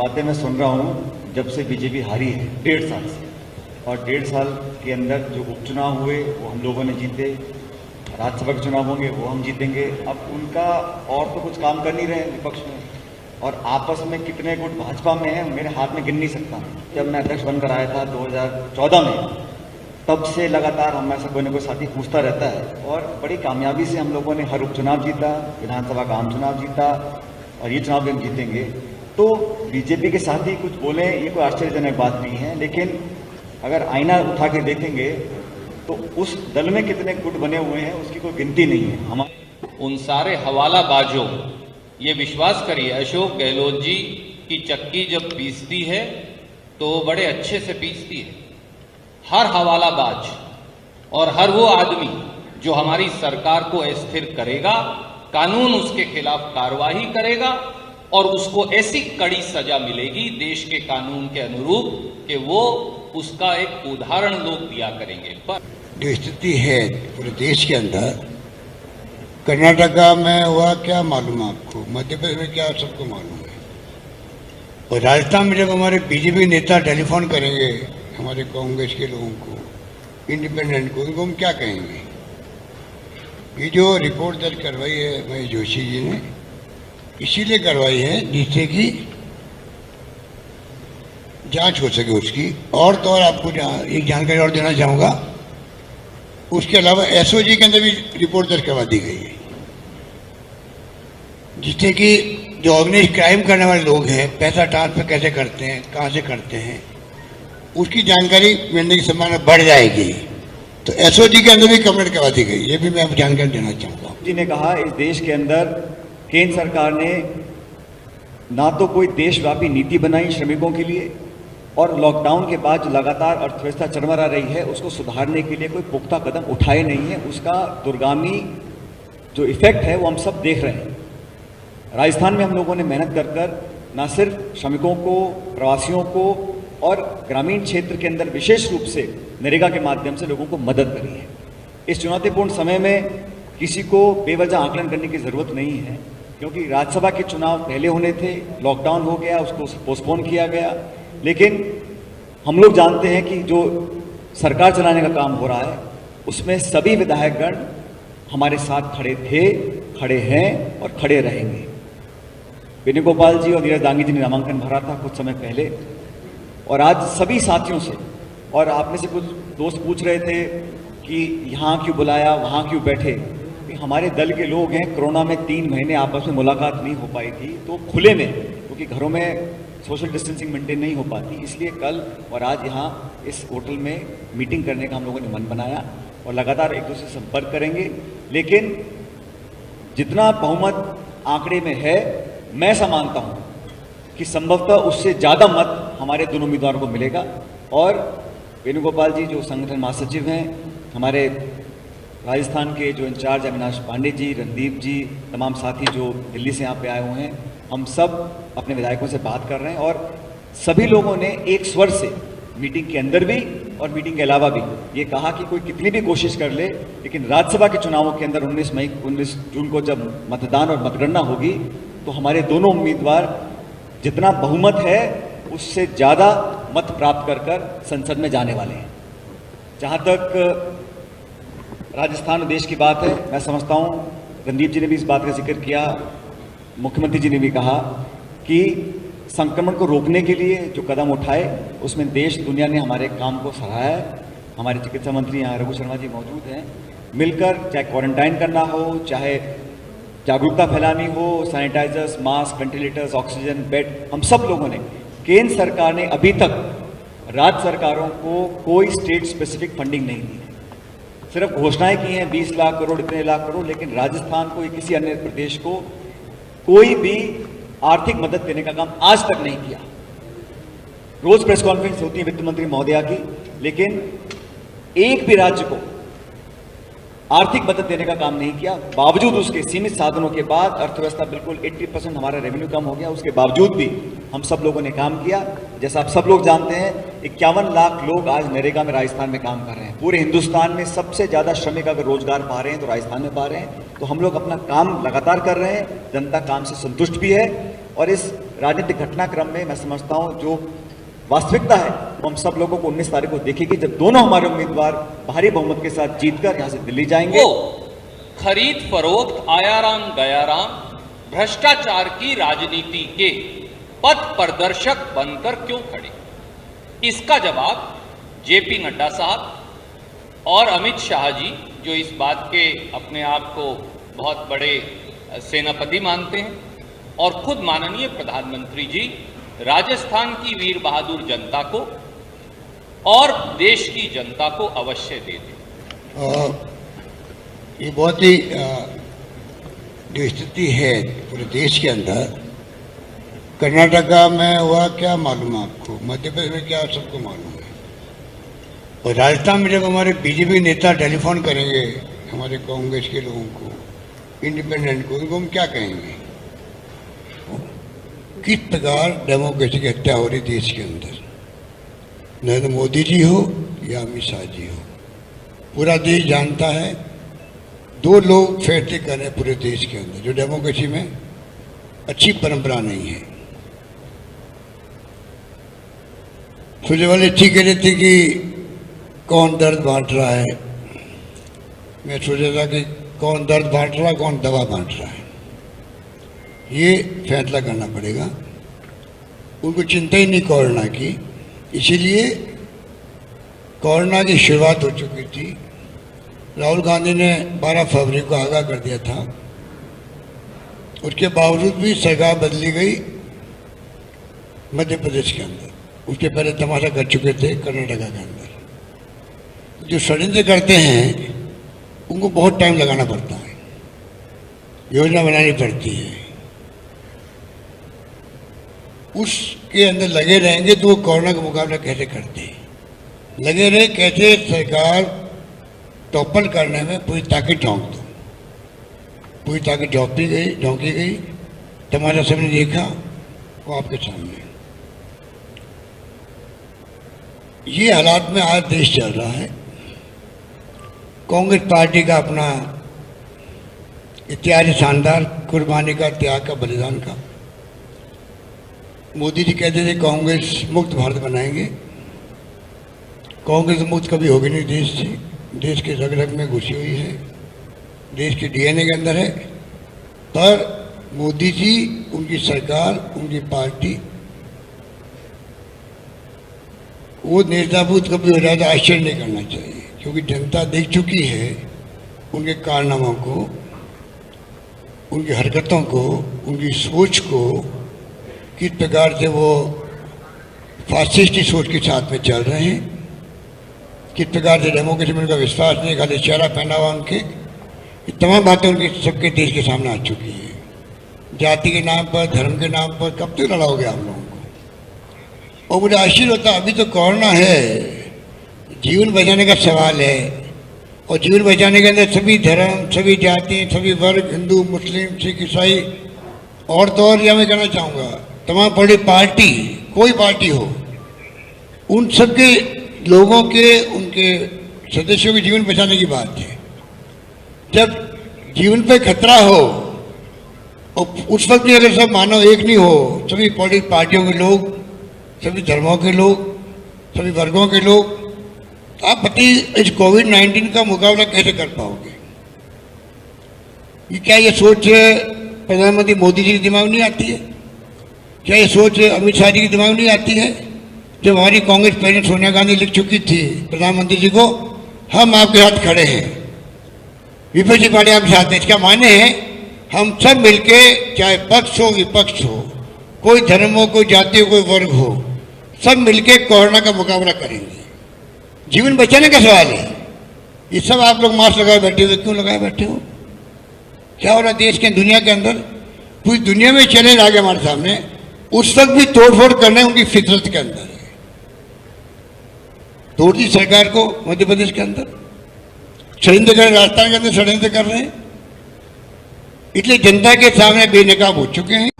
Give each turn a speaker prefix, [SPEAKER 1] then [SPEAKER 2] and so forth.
[SPEAKER 1] बातें मैं सुन रहा हूँ जब से बीजेपी हारी है 1.5 साल से, और 1.5 साल के अंदर जो उपचुनाव हुए वो हम लोगों ने जीते, राज्यसभा के चुनाव होंगे वो हम जीतेंगे। अब उनका और तो कुछ काम कर नहीं रहे हैं विपक्ष में, और आपस में कितने गुट भाजपा में हैं मेरे हाथ में गिन नहीं सकता। जब मैं अध्यक्ष बनकर आया था 2014 में, तब से लगातार हमें से कोई न कोई साथी पूछता रहता है, और बड़ी कामयाबी से हम लोगों ने हर उपचुनाव जीता, विधानसभा का आम चुनाव जीता, और ये चुनाव भी हम जीतेंगे। तो बीजेपी के साथी कुछ बोले ये कोई आश्चर्यजनक बात नहीं है, लेकिन अगर आईना उठा के देखेंगे तो उस दल में कितने गुट बने हुए हैं उसकी कोई गिनती नहीं है। हम
[SPEAKER 2] उन सारे हवालाबाजों, ये विश्वास करिए अशोक गहलोत जी की चक्की जब पीसती है तो बड़े अच्छे से पीसती है। हर हवालाबाज और हर वो आदमी जो हमारी सरकार को अस्थिर करेगा, कानून उसके खिलाफ कार्रवाई करेगा और उसको ऐसी कड़ी सजा मिलेगी देश के कानून के अनुरूप कि वो उसका एक उदाहरण लोग दिया करेंगे। पर
[SPEAKER 3] जो स्थिति है पूरे देश के अंदर, कर्नाटका में हुआ क्या मालूम आपको, मध्य प्रदेश में क्या सबको मालूम है, और राजस्थान में जब हमारे बीजेपी नेता टेलीफोन करेंगे हमारे कांग्रेस के लोगों को, इंडिपेंडेंट को, उनको हम क्या कहेंगे। ये जो रिपोर्ट दर्ज करवाई है महेश जोशी जी ने, इसीलिए करवाई है जिससे कि जांच हो सके उसकी। और तो और आपको एक जानकारी और देना चाहूँगा, उसके अलावा एसओजी के अंदर भी रिपोर्ट दर्ज करवा दी गई है, जिससे कि जो ऑर्गेनाइज क्राइम करने वाले लोग हैं पैसा ट्रांसफर कैसे करते हैं, कहाँ से करते हैं, उसकी जानकारी मिलने की संभावना बढ़ जाएगी। तो एसओजी के अंदर भी कंप्लेंट करवा दी गई, ये भी मैं आपको जानकारी देना चाहूँगा।
[SPEAKER 1] जी ने कहा इस देश के अंदर केंद्र सरकार ने ना तो कोई देशव्यापी नीति बनाई श्रमिकों के लिए, और लॉकडाउन के बाद जो लगातार अर्थव्यवस्था चरमरा रही है उसको सुधारने के लिए कोई पुख्ता कदम उठाए नहीं है। उसका दुर्गामी जो इफेक्ट है वो हम सब देख रहे हैं। राजस्थान में हम लोगों ने मेहनत कर कर न सिर्फ श्रमिकों को, प्रवासियों को और ग्रामीण क्षेत्र के अंदर विशेष रूप से नरेगा के माध्यम से लोगों को मदद करी है। इस चुनौतीपूर्ण समय में किसी को बेवजह आकलन करने की ज़रूरत नहीं है, क्योंकि राज्यसभा के चुनाव पहले होने थे, लॉकडाउन हो गया, उसको पोस्टपोन किया गया। लेकिन हम लोग जानते हैं कि जो सरकार चलाने का काम हो रहा है उसमें सभी विधायकगण हमारे साथ खड़े थे, खड़े हैं और खड़े रहेंगे। वेणुगोपाल जी और नीरज दांगी जी ने नामांकन भरा था कुछ समय पहले, और आज सभी साथियों से, और आप में से कुछ दोस्त पूछ रहे थे कि यहाँ क्यों बुलाया, वहाँ क्यों बैठे, कि हमारे दल के लोग हैं, कोरोना में 3 महीने आपस में मुलाकात नहीं हो पाई थी, तो खुले में, क्योंकि घरों में सोशल डिस्टेंसिंग मेंटेन नहीं हो पाती, इसलिए कल और आज यहाँ इस होटल में मीटिंग करने का हम लोगों ने मन बनाया, और लगातार एक दूसरे से संपर्क करेंगे। लेकिन जितना बहुमत आंकड़े में है, मैं ऐसा मानता हूँ कि संभवतः उससे ज़्यादा मत हमारे दोनों उम्मीदवारों को मिलेगा। और वेणुगोपाल जी जो संगठन महासचिव हैं, हमारे राजस्थान के जो इंचार्ज अविनाश पांडे जी, रणदीप जी, तमाम साथी जो दिल्ली से यहाँ पे आए हुए हैं, हम सब अपने विधायकों से बात कर रहे हैं, और सभी लोगों ने एक स्वर से मीटिंग के अंदर भी और मीटिंग के अलावा भी ये कहा कि कोई कितनी भी कोशिश कर ले, लेकिन राज्यसभा के चुनावों के अंदर 19 जून को जब मतदान और मतगणना होगी तो हमारे दोनों उम्मीदवार जितना बहुमत है उससे ज़्यादा मत प्राप्त कर कर संसद में जाने वाले हैं। जहाँ तक राजस्थान और देश की बात है, मैं समझता हूँ रणदीप जी ने भी इस बात का जिक्र किया, मुख्यमंत्री जी ने भी कहा कि संक्रमण को रोकने के लिए जो कदम उठाए उसमें देश दुनिया ने हमारे काम को सराहा है। हमारे चिकित्सा मंत्री यहाँ रघु शर्मा जी मौजूद हैं, मिलकर चाहे क्वारंटाइन करना हो, चाहे जागरूकता फैलानी हो, sanitisers, mask, ventilators, oxygen bed, हम सब लोगों ने, केंद्र सरकार ने अभी तक राज्य सरकारों को कोई स्टेट स्पेसिफिक फंडिंग नहीं दी है। सिर्फ घोषणाएं की हैं 20 लाख करोड़, इतने लाख करोड़, लेकिन राजस्थान को या किसी अन्य प्रदेश को कोई भी आर्थिक मदद देने का काम आज तक नहीं किया। रोज प्रेस कॉन्फ्रेंस होती है वित्त मंत्री महोदया की, लेकिन एक भी राज्य को आर्थिक मदद देने का काम नहीं किया। बावजूद उसके सीमित साधनों के बाद अर्थव्यवस्था बिल्कुल 80% हमारा रेवेन्यू कम हो गया, उसके बावजूद भी हम सब लोगों ने काम किया। जैसा आप सब लोग जानते हैं 51 लाख लोग आज नरेगा में राजस्थान में काम कर रहे हैं। पूरे हिंदुस्तान में सबसे ज़्यादा श्रमिक अगर रोजगार पा रहे हैं तो राजस्थान में पा रहे हैं। तो हम लोग अपना काम लगातार कर रहे हैं, जनता काम से संतुष्ट भी है, और इस राजनीतिक घटनाक्रम में मैं समझता हूं जो वास्तविकता है वो हम सब लोगों को 19 तारीख को देखेगी, जब दोनों हमारे उम्मीदवार भारी बहुमत के साथ जीतकर यहां से दिल्ली जाएंगे।
[SPEAKER 2] वो खरीद फरोख्त आयाराम गयाराम भ्रष्टाचार की राजनीति के पथ प्रदर्शक बनकर क्यों खड़े? इसका जवाब जेपी नड्डा साहब और अमित शाह जी, जो इस बात के अपने आप को बहुत बड़े सेनापति मानते हैं, और खुद माननीय प्रधानमंत्री जी राजस्थान की वीर बहादुर जनता को और देश की जनता को अवश्य दे दें।
[SPEAKER 3] ये बहुत ही जो स्थिति है पूरे देश के अंदर, कर्नाटका में हुआ क्या मालूम आपको, मध्य प्रदेश में क्या सबको मालूम है। और राजस्थान में जब हमारे बीजेपी नेता टेलीफोन करेंगे हमारे कांग्रेस के लोगों को, इंडिपेंडेंट को, उनको हम क्या कहेंगे? किस प्रकार डेमोक्रेसी की हत्या हो रही देश के अंदर, नरेंद्र मोदी जी हो या अमित शाह जी हो, पूरा देश जानता है। दो लोग फैसले कर रहे हैं पूरे देश के अंदर, जो डेमोक्रेसी में अच्छी परंपरा नहीं है। सुरजेवाला ठीक कह रहे थे कि कौन दर्द बांट रहा है। मैं सोच रहा था कि कौन दर्द बांट रहा है, कौन दवा बांट रहा है, ये फैसला करना पड़ेगा। उनको चिंता ही नहीं कोरोना की, इसीलिए कोरोना की शुरुआत हो चुकी थी। राहुल गांधी ने 12 फरवरी को आगाह कर दिया था, उसके बावजूद भी सरकार बदली गई मध्य प्रदेश के अंदर। उसके पहले तमाशा कर चुके थे कर्नाटका के अंदर। जो षड्यंत्र करते हैं उनको बहुत टाइम लगाना पड़ता है, योजना बनानी पड़ती है, उसके अंदर लगे रहेंगे तो वो कोरोना का मुकाबला कैसे करते हैं? लगे रहे कैसे सरकार टॉपल करने में पूरी ताकत झोंक दो, पूरी ताकत झोंकी गई। तमाशा सबने देखा, वो आपके सामने। ये हालात में आज देश चल रहा है। कांग्रेस पार्टी का अपना इतिहास शानदार, कुर्बानी का, त्याग का, बलिदान का। मोदी जी कहते थे कांग्रेस मुक्त भारत बनाएंगे। कांग्रेस मुक्त कभी होगी नहीं देश से, देश के रग रग में घुसी हुई है, देश के डीएनए के अंदर है। पर मोदी जी, उनकी सरकार, उनकी पार्टी, वो नेताबूत कभी हो जाए तो आश्चर्य नहीं करना चाहिए, क्योंकि जनता देख चुकी है उनके कारनामों को, उनकी हरकतों को, उनकी सोच को, किस प्रकार से वो फासिस्टी सोच के साथ में चल रहे हैं, किस प्रकार से डेमोक्रेसी में उनका विश्वास नहीं, खाली चेहरा पहना हुआ उनके। ये तमाम बातें उनके सबके देश के सामने आ चुकी है। जाति के नाम पर, धर्म के नाम पर कब तक लड़ाओगे आप लोगों को? और मुझे आश्चर्य होता, अभी तो कोरोना है, जीवन बचाने का सवाल है, और जीवन बचाने के अंदर सभी धर्म, सभी जाति, सभी वर्ग, हिंदू, मुस्लिम, सिख, ईसाई, और तो और, या मैं कहना चाहूँगा तमाम बड़ी पार्टी, कोई पार्टी हो, उन सबके लोगों के, उनके सदस्यों के जीवन बचाने की बात है। जब जीवन पे खतरा हो और उस वक्त भी अगर सब मानव एक नहीं हो, सभी पॉलिटिकल पार्टियों के लोग, सभी धर्मों के लोग, सभी वर्गों के लोग, तो आप बताइए इस कोविड-19 का मुकाबला कैसे कर पाओगे? ये क्या ये सोच प्रधानमंत्री मोदी जी के दिमाग नहीं आती है? क्या ये सोच अमित शाह जी के दिमाग नहीं आती है? जब हमारी कांग्रेस प्रेसिडेंट सोनिया गांधी लिख चुकी थी प्रधानमंत्री जी को, हम आपके साथ खड़े हैं, विपक्षी पार्टी आपके साथ है। इसका माने है हम सब मिलके, चाहे पक्ष हो विपक्ष हो, कोई धर्म हो, कोई जाति हो, कोई वर्ग हो, सब मिलके कोरोना का मुकाबला करेंगे। जीवन बचाने का सवाल है। ये सब आप लोग मास्क लगाए बैठे हुए, क्यों लगाए बैठे हो? क्या हो रहा है देश के, दुनिया के अंदर? पूरी दुनिया में चैलेंज आ गया हमारे सामने, उस वक्त भी तोड़फोड़ करना है उनकी फितरत के अंदर है। तोड़ दी सरकार को मध्य प्रदेश के अंदर, षड्यंत्र कर, राजस्थान के अंदर षड्यंत्र कर रहे हैं, इसलिए जनता के सामने बेनकाब हो चुके हैं।